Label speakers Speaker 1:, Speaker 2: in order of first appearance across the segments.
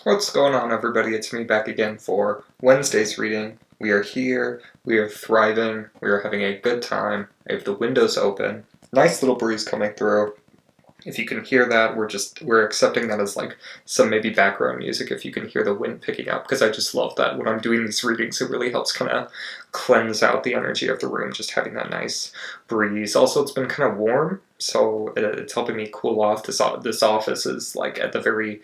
Speaker 1: What's going on, everybody? It's me back again for Wednesday's reading. We are here, we are thriving, we are having a good time. I have the windows open, nice little breeze coming through. If you can hear that, we're accepting that as like some maybe background music if you can hear the wind picking up, because I just love that when I'm doing these readings. It really helps kind of cleanse out the energy of the room, just having that nice breeze. Also, it's been kind of warm, so it's helping me cool off. This office is like at the very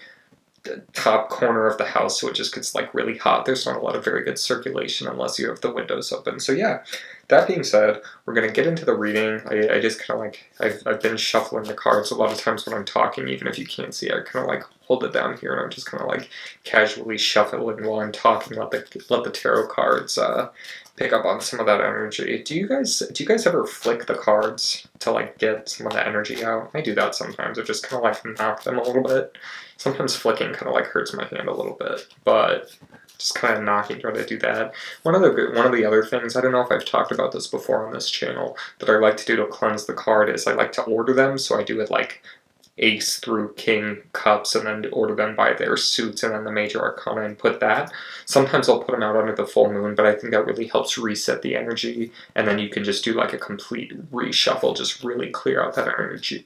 Speaker 1: top corner of the house, so it just gets like really hot. There's not a lot of very good circulation unless you have the windows open. So yeah, that being said, we're gonna get into the reading. I just kind of like I've been shuffling the cards a lot of times when I'm talking, even if you can't see. I kind of like hold it down here and I'm just kind of like casually shuffling while I'm talking. Let the tarot cards pick up on some of that energy. Do you guys ever flick the cards to like get some of the energy out? I do that sometimes. I just kind of like knock them a little bit. Sometimes flicking kind of like hurts my hand a little bit, but just kind of knocking, try to do that. One of the other things, I don't know if I've talked about this before on this channel, that I like to do to cleanse the card is I like to order them, so I do it like ace through king cups and then order them by their suits and then the major arcana and put that. Sometimes I'll put them out under the full moon, but I think that really helps reset the energy, and then you can just do like a complete reshuffle, just really clear out that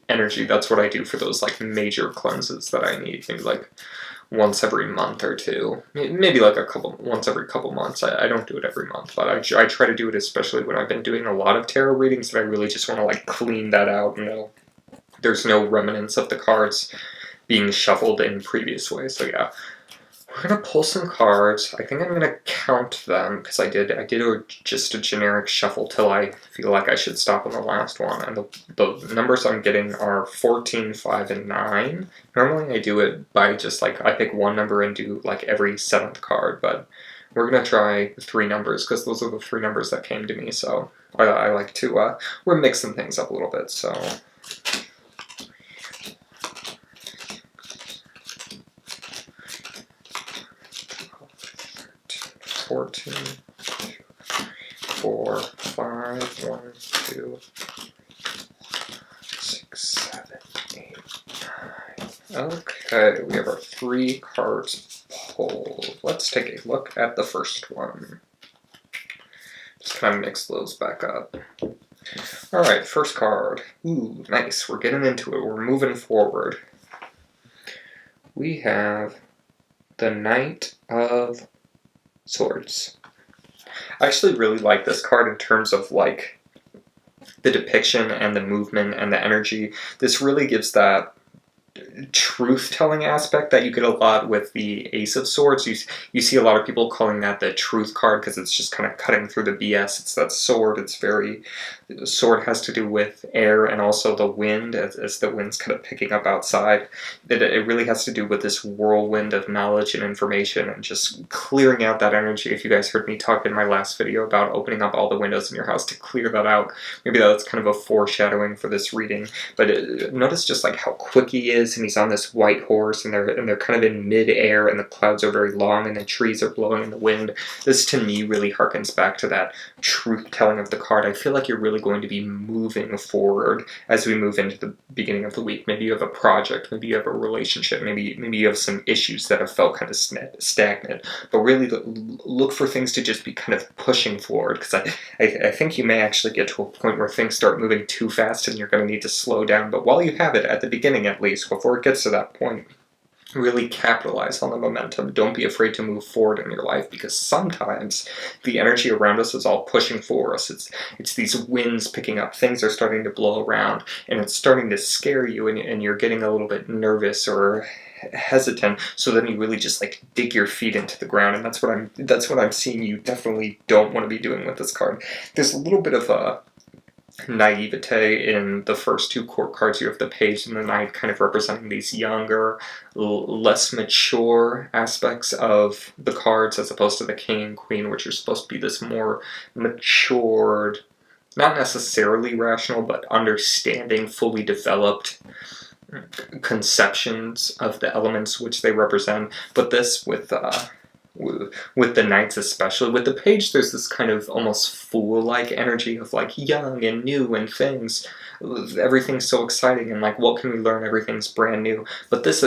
Speaker 1: energy. That's what I do for those like major cleanses that I need, maybe like once every month or two, maybe like once every couple months. I don't do it every month, but I try to do it, especially when I've been doing a lot of tarot readings, that I really just want to like clean that out, there's no remnants of the cards being shuffled in previous ways. So yeah, we're gonna pull some cards. I think I'm gonna count them because I did just a generic shuffle till I feel like I should stop on the last one. And the numbers I'm getting are 14, 5, and 9. Normally I do it by just like I pick one number and do like every 7th card, but we're gonna try 3 numbers because those are the 3 numbers that came to me. So I like to we're mixing things up a little bit. So 14, 4, 5, 1, 2, 6, 7, 8, 9. Okay, we have our 3 cards pulled. Let's take a look at the first one. Just kind of mix those back up. Alright, first card. Ooh, nice. We're getting into it. We're moving forward. We have the Knight of Swords. I actually really like this card in terms of like the depiction and the movement and the energy. This really gives that truth-telling aspect that you get a lot with the Ace of Swords. You see a lot of people calling that the truth card because it's just kind of cutting through the BS. It's that sword. The sword has to do with air and also the wind, as the wind's kind of picking up outside. It really has to do with this whirlwind of knowledge and information and just clearing out that energy. If you guys heard me talk in my last video about opening up all the windows in your house to clear that out, maybe that's kind of a foreshadowing for this reading. But notice just like how quick he is, and he's on this white horse, and they're kind of in mid-air, and the clouds are very long, and the trees are blowing in the wind. This to me really harkens back to that truth-telling of the card. I feel like you're really going to be moving forward as we move into the beginning of the week. Maybe you have a project, maybe you have a relationship, maybe you have some issues that have felt kind of stagnant, but really look for things to just be kind of pushing forward, because I think you may actually get to a point where things start moving too fast and you're going to need to slow down. But while you have it, at the beginning at least, before it gets to that point, really capitalize on the momentum. Don't be afraid to move forward in your life, because sometimes the energy around us is all pushing for us. It's these winds picking up, things are starting to blow around, and it's starting to scare you, and you're getting a little bit nervous or hesitant, so then you really just like dig your feet into the ground, and that's what I'm seeing you definitely don't want to be doing with this card. There's a little bit of a naivete in the first 2 court cards. You have the page and the knight kind of representing these younger, less mature aspects of the cards, as opposed to the king and queen, which are supposed to be this more matured, not necessarily rational, but understanding, fully developed conceptions of the elements which they represent. But this with with the knights especially. With the page, there's this kind of almost fool-like energy of like young and new and things. Everything's so exciting and like what can we learn? Everything's brand new. But there's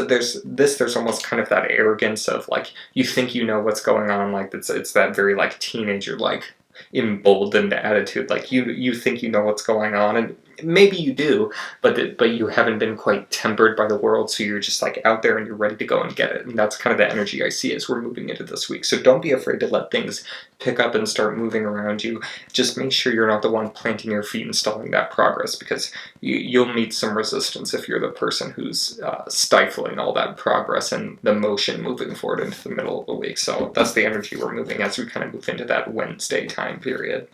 Speaker 1: almost kind of that arrogance of like you think you know what's going on. Like it's that very like teenager like emboldened attitude. Like you think you know what's going on, and maybe you do, but you haven't been quite tempered by the world, so you're just like out there and you're ready to go and get it. And that's kind of the energy I see as we're moving into this week. So don't be afraid to let things pick up and start moving around you. Just make sure you're not the one planting your feet and stalling that progress, because you'll meet some resistance if you're the person who's stifling all that progress and the motion moving forward into the middle of the week. So that's the energy we're moving as we kind of move into that Wednesday time period.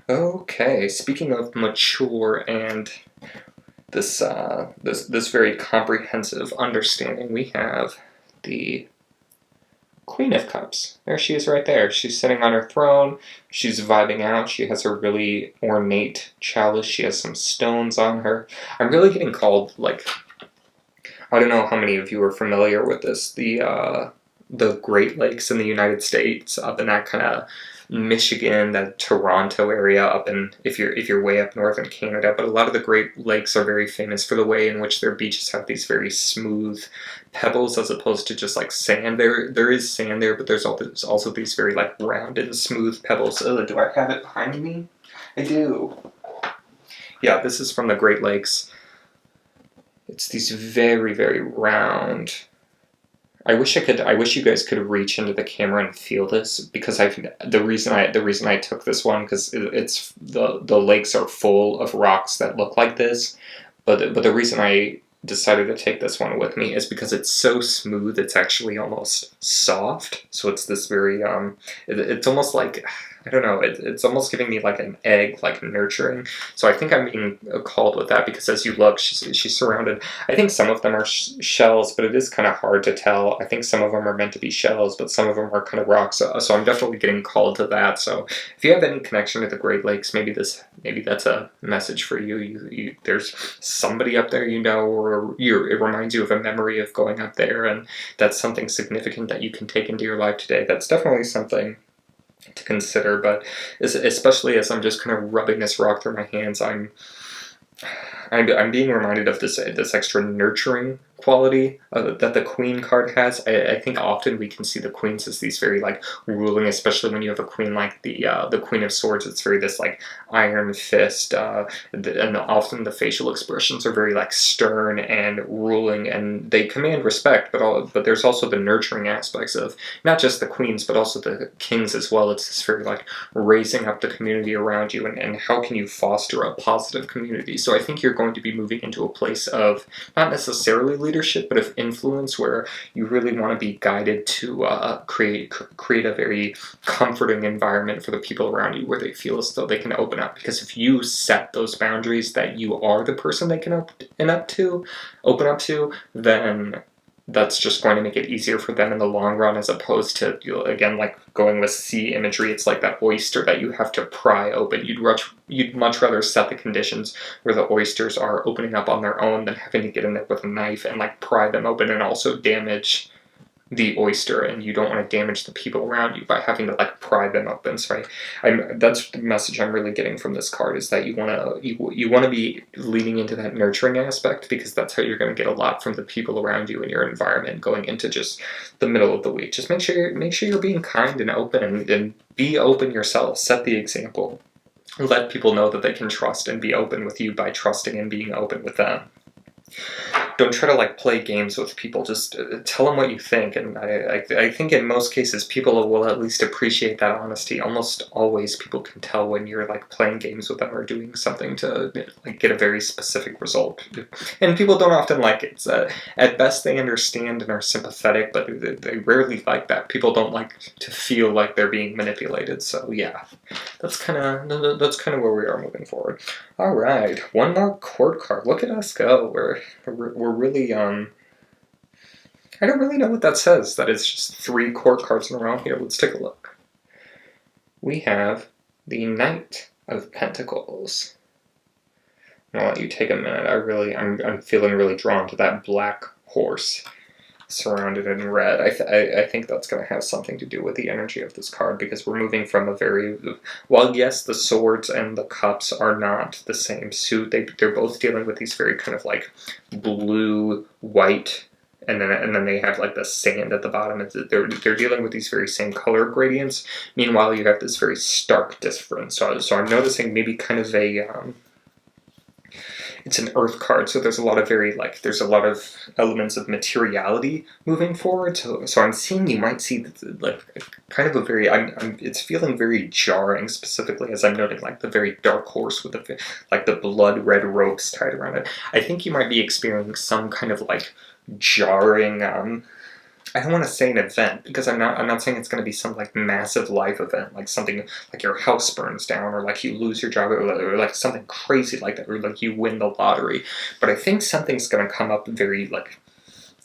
Speaker 1: Okay, speaking of mature and this very comprehensive understanding, we have the Queen of Cups. There she is right there. She's sitting on her throne. She's vibing out. She has her really ornate chalice. She has some stones on her. I'm really getting called, like, I don't know how many of you are familiar with this, the Great Lakes in the United States, up in that kind of Michigan, that Toronto area, up in if you're way up north in Canada. But a lot of the Great Lakes are very famous for the way in which their beaches have these very smooth pebbles as opposed to just like sand. There is sand there, but there's also these very like rounded and smooth pebbles. Do I have it behind me? I do. Yeah, this is from the Great Lakes. It's these very, very round. I wish you guys could reach into the camera and feel this, because the reason I took this one, because it's the lakes are full of rocks that look like this, but the reason I decided to take this one with me is because it's so smooth. It's actually almost soft. So it's this very it's almost like, I don't know, it's almost giving me like an egg, like nurturing. So I think I'm being called with that, because as you look, she's surrounded. I think some of them are shells, but it is kind of hard to tell. I think some of them are meant to be shells, but some of them are kind of rocks. So I'm definitely getting called to that. So if you have any connection to the Great Lakes, maybe that's a message for you. There's somebody up there or it reminds you of a memory of going up there, and that's something significant that you can take into your life today. That's definitely something to consider. But especially as I'm just kind of rubbing this rock through my hands, I'm being reminded of this extra nurturing quality that the Queen card has. I think often we can see the Queens as these very like ruling, especially when you have a Queen like the Queen of Swords. It's very this like iron fist, and often the facial expressions are very like stern and ruling, and they command respect. But there's also the nurturing aspects of not just the queens, but also the kings as well. It's this very like raising up the community around you, and how can you foster a positive community. So I think you're going to be moving into a place of not necessarily leadership, but of influence, where you really want to be guided to create a very comforting environment for the people around you, where they feel as though they can open up. Because if you set those boundaries that you are the person they can open up to, then that's just going to make it easier for them in the long run, as opposed to, again, like going with sea imagery, it's like that oyster that you have to pry open. You'd much rather set the conditions where the oysters are opening up on their own than having to get in there with a knife and like pry them open and also damage the oyster, and you don't want to damage the people around you by having to like pry them open. So that's the message I'm really getting from this card, is that you want to be leaning into that nurturing aspect, because that's how you're going to get a lot from the people around you in your environment going into just the middle of the week. Just make sure you're being kind and open, and be open yourself. Set the example. Let people know that they can trust and be open with you by trusting and being open with them. Don't try to like play games with people. Just tell them what you think, and I think in most cases people will at least appreciate that honesty. Almost always people can tell when you're like playing games with them or doing something to like get a very specific result. And people don't often like it. At best they understand and are sympathetic, but they rarely like that. People don't like to feel like they're being manipulated. So yeah, that's kind of where we are moving forward. All right, one more court card. Look at us go. We're really I don't really know what that says. That is just 3 court cards in a row here. Let's take a look. We have the Knight of Pentacles. I'll let you take a minute. I'm feeling really drawn to that black horse. surrounded in red. I think that's going to have something to do with the energy of this card, because we're moving from a very, while yes, the swords and the cups are not the same suit, they're both dealing with these very kind of like blue, white, and then they have like the sand at the bottom. They're dealing with these very same color gradients. Meanwhile, you have this very stark difference. So I'm noticing maybe kind of a it's an earth card, so there's a lot of there's a lot of elements of materiality moving forward. So I'm seeing you might see like kind of a very it's feeling very jarring, specifically as I'm noting like the very dark horse with the blood red ropes tied around it. I think you might be experiencing some kind of like jarring I don't want to say an event, because I'm not saying it's going to be some like massive life event, like something like your house burns down, or like you lose your job, or like something crazy like that, or like you win the lottery. But I think something's going to come up very like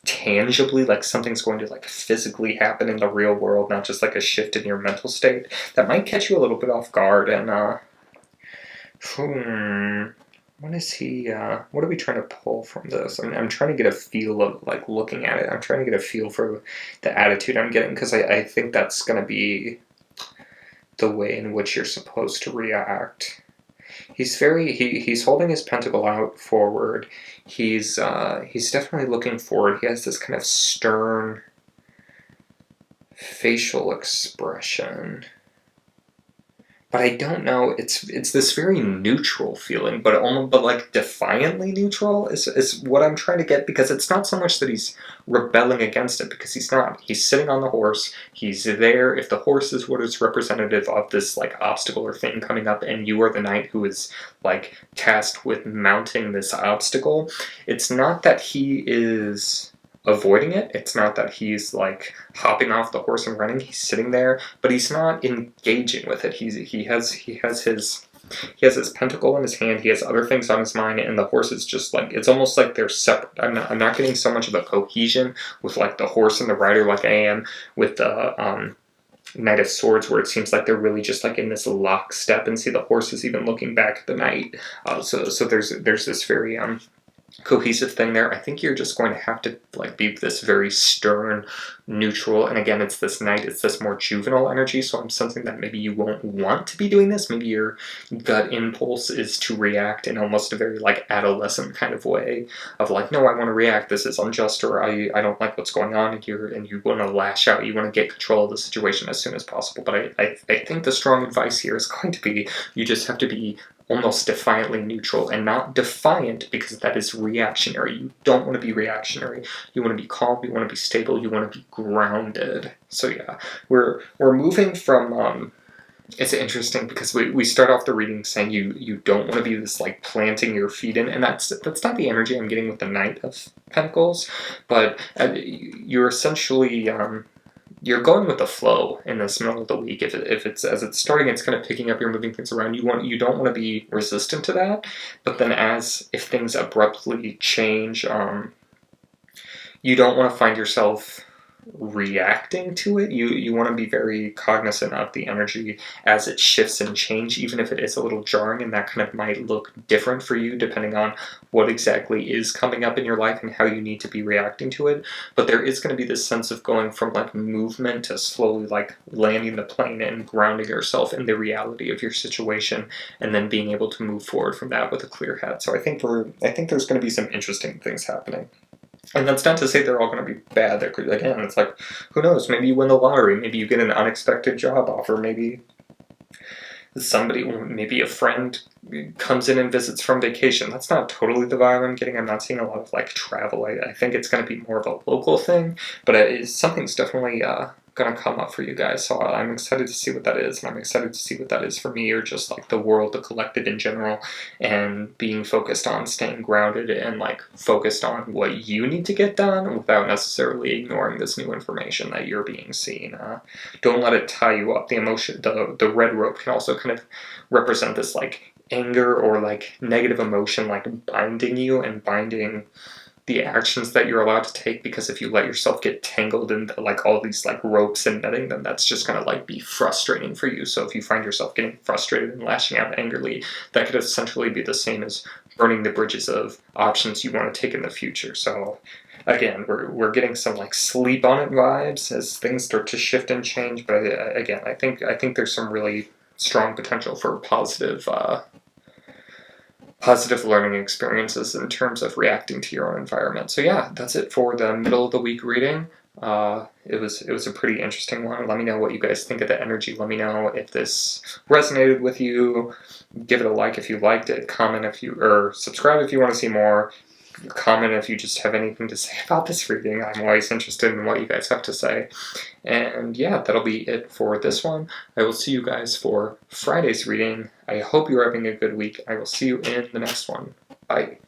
Speaker 1: tangibly, like something's going to like physically happen in the real world, not just like a shift in your mental state that might catch you a little bit off guard. And what is he, what are we trying to pull from this? I'm trying to get a feel of, like, looking at it. I'm trying to get a feel for the attitude I'm getting, because I think that's going to be the way in which you're supposed to react. He's holding his pentacle out forward. He's definitely looking forward. He has this kind of stern facial expression. But I don't know. It's this very neutral feeling, but like defiantly neutral is what I'm trying to get, because it's not so much that he's rebelling against it, because he's not. He's sitting on the horse. He's there. If the horse is what is representative of this like obstacle or thing coming up, and you are the knight who is like tasked with mounting this obstacle, it's not that he is avoiding it. It's not that he's like hopping off the horse and running. He's sitting there, but he's not engaging with it. He has his pentacle in his hand. He has other things on his mind, and the horse is just like, it's almost like they're separate. I'm not getting so much of a cohesion with like the horse and the rider like I am with the Knight of Swords, where it seems like they're really just like in this lockstep, and see the horse is even looking back at the knight. So there's this very cohesive thing there. I think you're just going to have to like be this very stern, neutral, and again, it's this knight, it's this more juvenile energy, so I'm sensing that maybe you won't want to be doing this. Maybe your gut impulse is to react in almost a very like adolescent kind of way of like, no, I want to react, this is unjust, or I don't like what's going on here, and you want to lash out, you want to get control of the situation as soon as possible. But I think the strong advice here is going to be, you just have to be almost defiantly neutral, and not defiant, because that is reactionary. You don't want to be reactionary. You want to be calm, you want to be stable, you want to be grounded. So yeah, we're moving from it's interesting because we start off the reading saying you don't want to be this like planting your feet in, and that's not the energy I'm getting with the Knight of Pentacles, but you're essentially you're going with the flow in this middle of the week. If it's as it's starting, it's kind of picking up, you're moving things around. You don't want to be resistant to that, but then if things abruptly change, you don't want to find yourself reacting to it. You want to be very cognizant of the energy as it shifts and change, even if it is a little jarring, and that kind of might look different for you depending on what exactly is coming up in your life and how you need to be reacting to it. But there is going to be this sense of going from like movement to slowly like landing the plane and grounding yourself in the reality of your situation, and then being able to move forward from that with a clear head. So I think there's going to be some interesting things happening. And that's not to say they're all going to be bad. Again, it's like, who knows? Maybe you win the lottery. Maybe you get an unexpected job offer. Maybe maybe a friend comes in and visits from vacation. That's not totally the vibe I'm getting. I'm not seeing a lot of like travel. I think it's going to be more of a local thing, but something's definitely going to come up for you guys. So I'm excited to see what that is, and I'm excited to see what that is for me, or just like the world, the collective in general, and being focused on staying grounded and like focused on what you need to get done without necessarily ignoring this new information that you're being seen. Don't let it tie you up. The emotion, the red rope can also kind of represent this like anger or like negative emotion, like binding you and binding the actions that you're allowed to take, because if you let yourself get tangled in like all these like ropes and netting, then that's just gonna like be frustrating for you. So if you find yourself getting frustrated and lashing out angrily, that could essentially be the same as burning the bridges of options you want to take in the future. So again, we're getting some like sleep on it vibes as things start to shift and change. But again, I think there's some really strong potential for positive learning experiences in terms of reacting to your own environment. So yeah, that's it for the middle of the week reading. It was a pretty interesting one. Let me know what you guys think of the energy. Let me know if this resonated with you. Give it a like if you liked it. Comment if you, or subscribe if you want to see more. Comment if you just have anything to say about this reading. I'm always interested in what you guys have to say. And yeah, that'll be it for this one. I will see you guys for Friday's reading. I hope you're having a good week. I will see you in the next one. Bye.